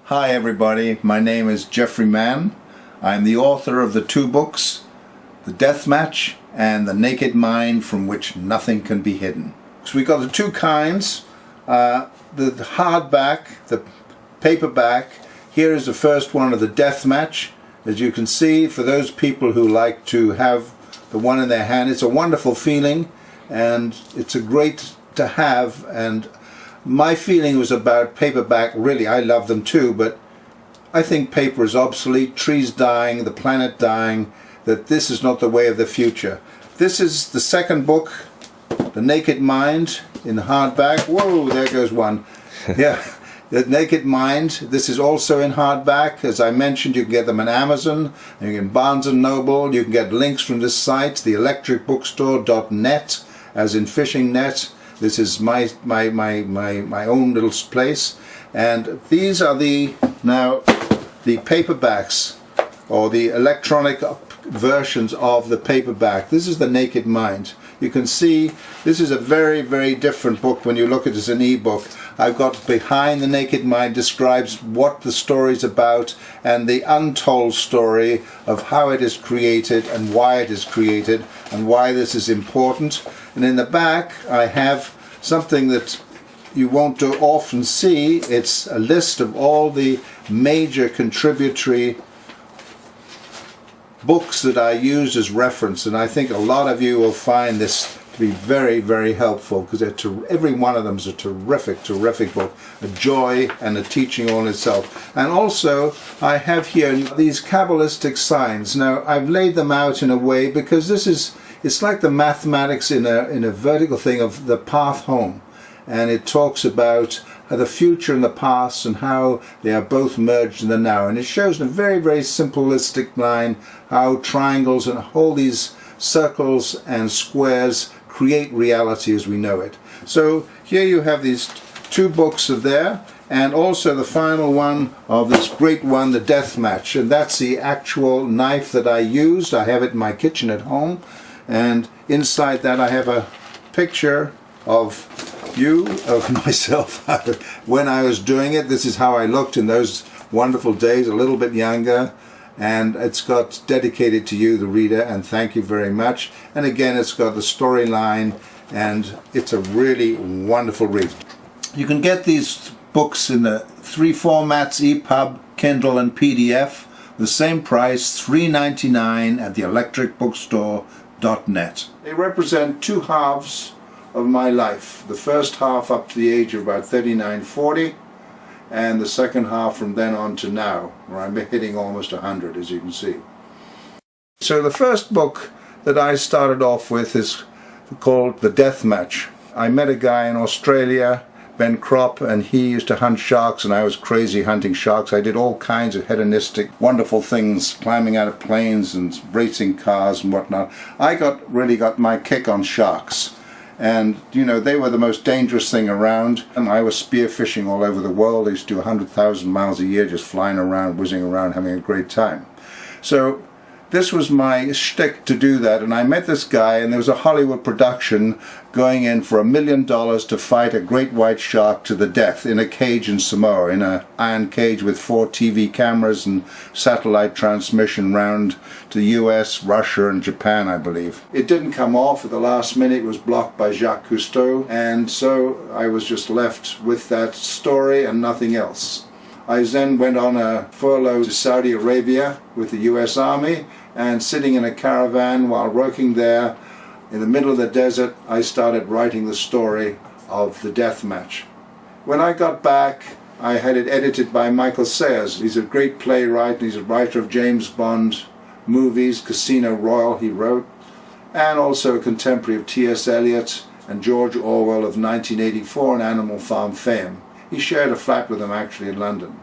Hi everybody, my name is Jeffrey Mann. I'm the author of the two books, The Death Match and The Naked Mind from Which Nothing Can Be Hidden. So we got the two kinds, the hardback, the paperback. Here is the first one of The Death Match. As you can see, for those people who like to have the one in their hand, it's a wonderful feeling and it's a great to have. And my feeling was about paperback. Really, I love them too, but I think paper is obsolete, trees dying, the planet dying, that this is not the way of the future. This is the second book, The Naked Mind, in hardback. Whoa, there goes one. Yeah, The Naked Mind. This is also in hardback. As I mentioned, you can get them on Amazon, and you can Barnes & Noble. You can get links from this site, theelectricbookstore.net, as in fishing net. This is my own little place, and these are the paperbacks, or the electronic versions of the paperback. This is The Naked Mind. You can see this is a very different book when you look at it as an ebook. I've got behind The Naked Mind describes what the story is about and the untold story of how it is created and why it is created and why this is important. And in the back I have something that you won't often see. It's a list of all the major contributory books that I use as reference, and I think a lot of you will find this to be very helpful, because every one of them is a terrific book, a joy and a teaching all in itself. And also I have here these Kabbalistic signs. Now I've laid them out in a way because it's like the mathematics in a vertical thing of the path home, and it talks about the future and the past and how they are both merged in the now, and it shows in a very simplistic line how triangles and all these circles and squares create reality as we know it. So here you have these two books of there, and also the final one of this great one, The Death Match, and that's the actual knife that I used. I have it in my kitchen at home, and inside that I have a picture of myself when I was doing it. This is how I looked in those wonderful days, a little bit younger, and it's got dedicated to you, the reader, and thank you very much. And again, it's got the storyline, and it's a really wonderful read. You can get these books in the three formats: EPUB, Kindle, and PDF. The same price, $3.99 at theelectricbookstore.net. They represent two halves of my life. The first half up to the age of about 39, 40, and the second half from then on to now, where I'm hitting almost 100, as you can see. So the first book that I started off with is called The Death Match. I met a guy in Australia, Ben Kropp, and he used to hunt sharks, and I was crazy hunting sharks. I did all kinds of hedonistic, wonderful things, climbing out of planes and racing cars and whatnot. I really got my kick on sharks. And you know, they were the most dangerous thing around, and I was spearfishing all over the world. I used to do 100,000 miles a year, just flying around, whizzing around, having a great time. So this was my shtick to do that, and I met this guy, and there was a Hollywood production going in for $1 million to fight a great white shark to the death in a cage in Samoa, in an iron cage with 4 TV cameras and satellite transmission round to the US, Russia and Japan, I believe. It didn't come off at the last minute. It was blocked by Jacques Cousteau, and so I was just left with that story and nothing else. I then went on a furlough to Saudi Arabia with the US Army, and sitting in a caravan while working there in the middle of the desert, I started writing the story of The Death Match. When I got back, I had it edited by Michael Sayers. He's a great playwright, and he's a writer of James Bond movies, Casino Royale he wrote, and also a contemporary of T.S. Eliot and George Orwell of 1984 and Animal Farm fame. He shared a flat with them actually in London.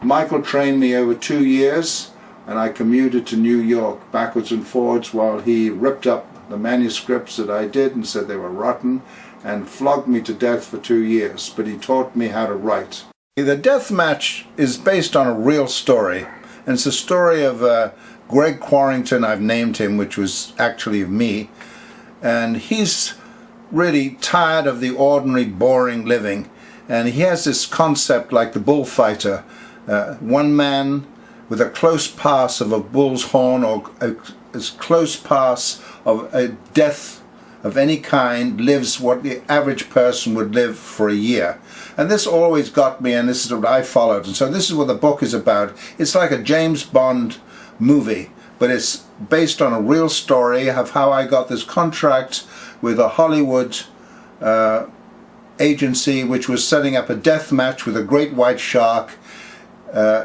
Michael trained me over 2 years, and I commuted to New York backwards and forwards while he ripped up the manuscripts that I did and said they were rotten, and flogged me to death for 2 years, but he taught me how to write. The Death Match is based on a real story, and it's a story of Greg Quarrington, I've named him, which was actually of me, and he's really tired of the ordinary, boring living, And he has this concept like the bullfighter. One man with a close pass of a bull's horn, or as close pass of a death of any kind, lives what the average person would live for a year. And this always got me, and this is what I followed. And so this is what the book is about. It's like a James Bond movie, but it's based on a real story of how I got this contract with a Hollywood agency which was setting up a death match with a great white shark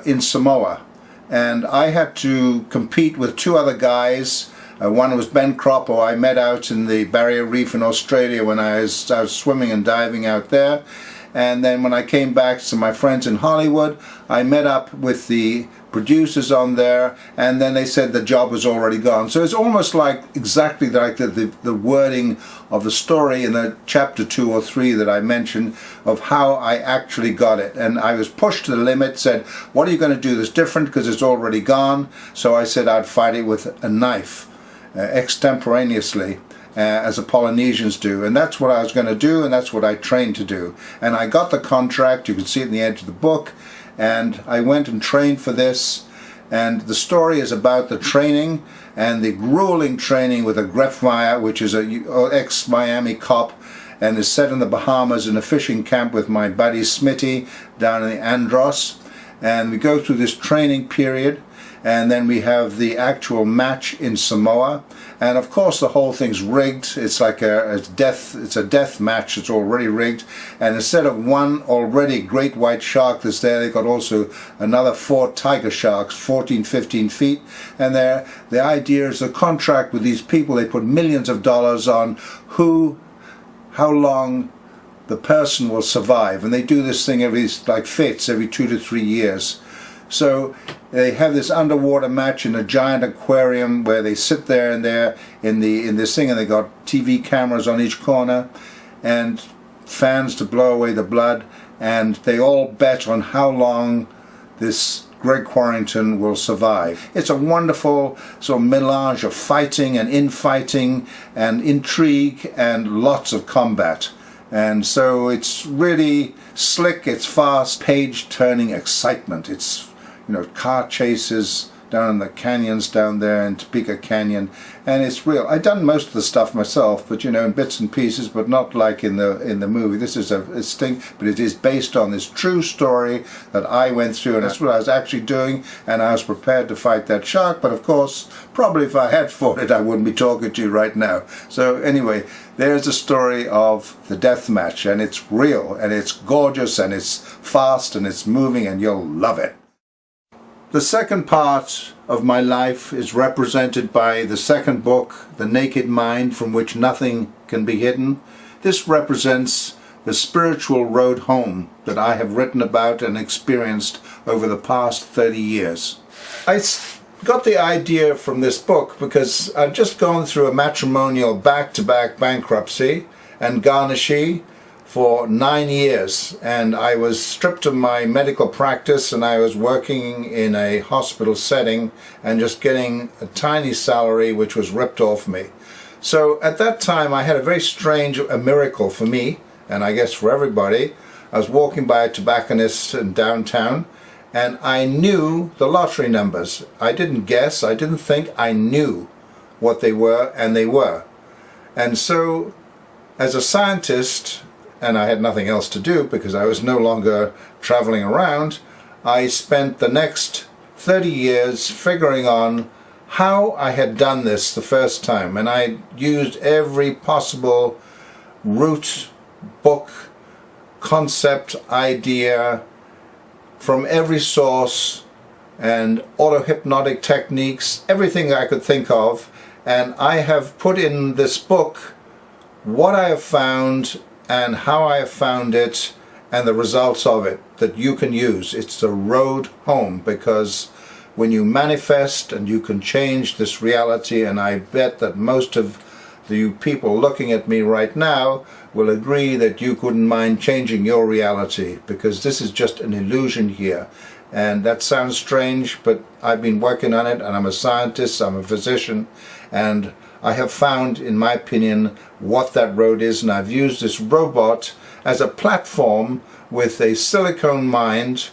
in Samoa. And I had to compete with two other guys. One was Ben Kropp, who I met out in the Barrier Reef in Australia when I was swimming and diving out there. And then when I came back to my friends in Hollywood, I met up with the producers on there, and then they said the job was already gone. So it's almost like exactly like the wording of the story in the chapter 2 or 3 that I mentioned of how I actually got it. And I was pushed to the limit, said, what are you going to do that's different, because it's already gone? So I said I'd fight it with a knife, extemporaneously. As the Polynesians do, and that's what I was going to do, and that's what I trained to do. And I got the contract, you can see it in the edge of the book, and I went and trained for this. And the story is about the training, and the grueling training with a Grefmeyer, which is a ex-Miami cop, and is set in the Bahamas in a fishing camp with my buddy Smitty down in the Andros. And we go through this training period, and then we have the actual match in Samoa. And of course the whole thing's rigged. It's like a death match. It's already rigged. And instead of one already great white shark that's there, they've got also another 4 tiger sharks, 14, 15 feet. And the idea is the contract with these people, they put millions of dollars on how long the person will survive. And they do this thing every 2 to 3 years. So they have this underwater match in a giant aquarium where they sit there and in this thing, and they got TV cameras on each corner and fans to blow away the blood, and they all bet on how long this Greg Quarrington will survive. It's a wonderful sort of melange of fighting and infighting and intrigue and lots of combat. And so it's really slick, it's fast, page-turning excitement. It's, car chases down in the canyons down there in Topeka Canyon, and it's real. I've done most of the stuff myself, but in bits and pieces, but not like in the movie. This is a sting, but it is based on this true story that I went through, and that's what I was actually doing, and I was prepared to fight that shark. But of course, probably if I had fought it, I wouldn't be talking to you right now. So anyway, there's the story of the death match, and it's real, and it's gorgeous, and it's fast, and it's moving, and you'll love it. The second part of my life is represented by the second book, The Naked Mind, from which nothing can be hidden. This represents the spiritual road home that I have written about and experienced over the past 30 years. I got the idea from this book because I've just gone through a matrimonial back-to-back bankruptcy and garnishee for 9 years, and I was stripped of my medical practice, and I was working in a hospital setting and just getting a tiny salary which was ripped off me. So at that time I had a very strange miracle for me, and I guess for everybody. I was walking by a tobacconist in downtown, and I knew the lottery numbers. I didn't guess, I didn't think, I knew what they were, and they were. And so as a scientist, and I had nothing else to do because I was no longer traveling around, I spent the next 30 years figuring on how I had done this the first time. And I used every possible route, book, concept, idea from every source, and auto-hypnotic techniques, everything I could think of. And I have put in this book what I have found and how I have found it and the results of it that you can use. It's the road home, because when you manifest and you can change this reality, and I bet that most of the people looking at me right now will agree that you couldn't mind changing your reality, because this is just an illusion here. And that sounds strange, but I've been working on it, and I'm a scientist, I'm a physician, and I have found, in my opinion, what that road is, and I've used this robot as a platform with a silicone mind,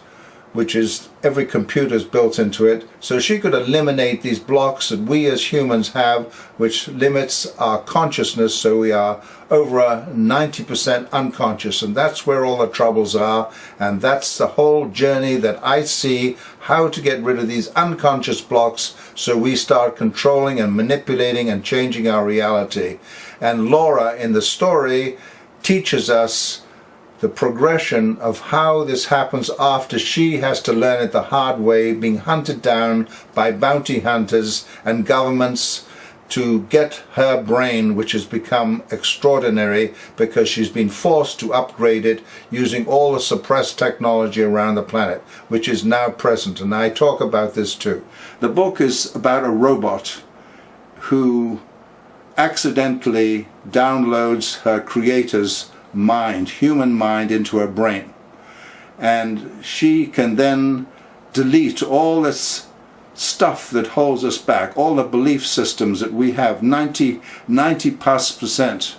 which is every computer is built into it, so she could eliminate these blocks that we as humans have, which limits our consciousness, so we are over 90% unconscious, and that's where all the troubles are, and that's the whole journey that I see, how to get rid of these unconscious blocks so we start controlling and manipulating and changing our reality. And Laura in the story teaches us the progression of how this happens after she has to learn it the hard way, being hunted down by bounty hunters and governments to get her brain, which has become extraordinary because she's been forced to upgrade it using all the suppressed technology around the planet, which is now present, and I talk about this too. The book is about a robot who accidentally downloads her creator's mind, human mind, into her brain, and she can then delete all this stuff that holds us back, all the belief systems that we have. 90+%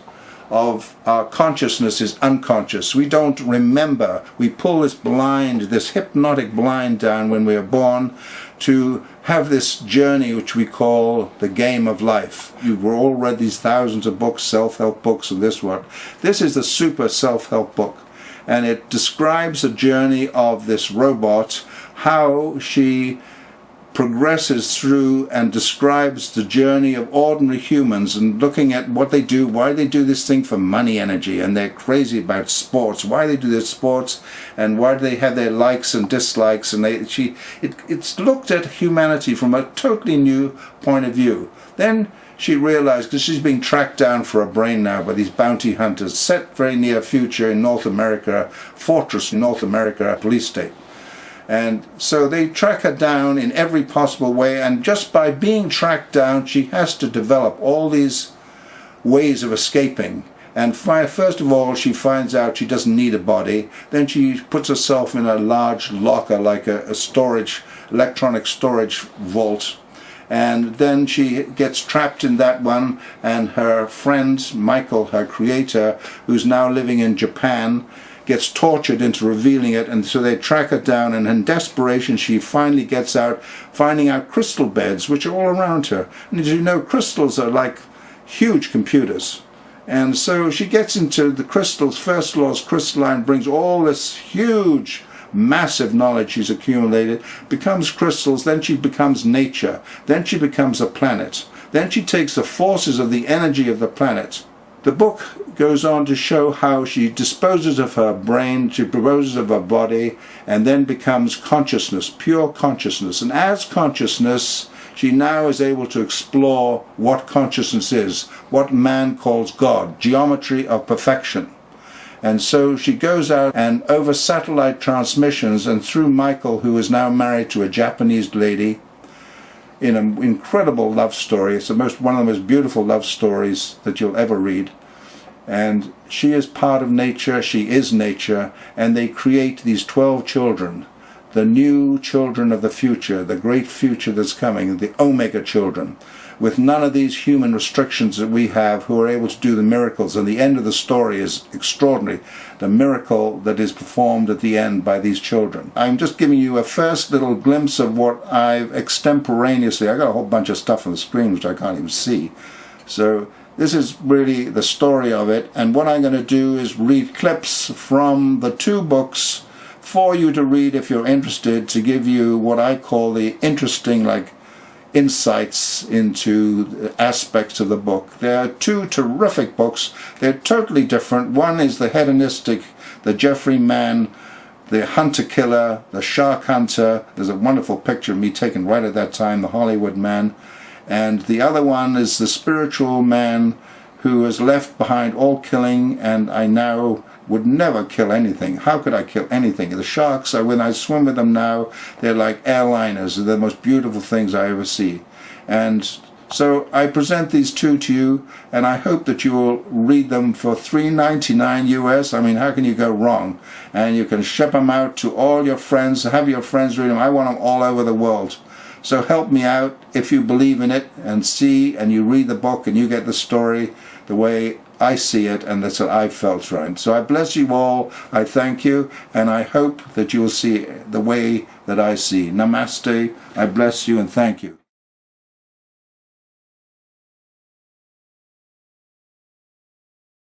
of our consciousness is unconscious. We don't remember. We pull this blind, this hypnotic blind down when we are born to have this journey which we call the game of life. You've all read these thousands of books, self-help books and this one. This is the super self-help book, and it describes the journey of this robot, how she progresses through and describes the journey of ordinary humans and looking at what they do, why they do this thing for money energy, and they're crazy about sports, why they do their sports, and why do they have their likes and dislikes, and it's looked at humanity from a totally new point of view. Then she realized, because she's being tracked down for her brain now by these bounty hunters, set very near future in North America, Fortress, North America, police state. And so they track her down in every possible way, and just by being tracked down she has to develop all these ways of escaping. And first of all she finds out she doesn't need a body. Then she puts herself in a large locker, like a storage, electronic storage vault, and then she gets trapped in that one, and her friend Michael, her creator, who's now living in Japan, gets tortured into revealing it, and so they track her down, and in desperation she finally gets out, finding out crystal beds which are all around her. And as you know, crystals are like huge computers, and so she gets into the crystals. First law is crystalline, brings all this huge massive knowledge she's accumulated, becomes crystals, then she becomes nature, then she becomes a planet, then she takes the forces of the energy of the planet. The book goes on to show how she disposes of her brain, she disposes of her body, and then becomes consciousness, pure consciousness. And as consciousness, she now is able to explore what consciousness is, what man calls God, geometry of perfection. And so she goes out, and over satellite transmissions and through Michael, who is now married to a Japanese lady, in an incredible love story. It's one of the most beautiful love stories that you'll ever read. And she is part of nature, she is nature, and they create these 12 children, the new children of the future, the great future that's coming, the Omega children, with none of these human restrictions that we have, who are able to do the miracles. And the end of the story is extraordinary, the miracle that is performed at the end by these children. I'm just giving you a first little glimpse of what I've extemporaneously, I got a whole bunch of stuff on the screen which I can't even see. So this is really the story of it, and what I'm going to do is read clips from the two books for you to read if you're interested, to give you what I call the interesting, like, insights into aspects of the book. There are two terrific books. They're totally different. One is the hedonistic, the Jeffrey Man, the hunter-killer, the shark hunter. There's a wonderful picture of me taken right at that time, the Hollywood man. And the other one is the spiritual man who has left behind all killing, and I now would never kill anything. How could I kill anything? The sharks, when I swim with them now, they're like airliners. They're the most beautiful things I ever see. And so I present these two to you, and I hope that you will read them for $3.99 US. I mean, how can you go wrong? And you can ship them out to all your friends, have your friends read them. I want them all over the world. So help me out if you believe in it and see, and you read the book and you get the story the way I see it, and that's what I felt right. So I bless you all, I thank you, and I hope that you will see the way that I see. Namaste, I bless you and thank you.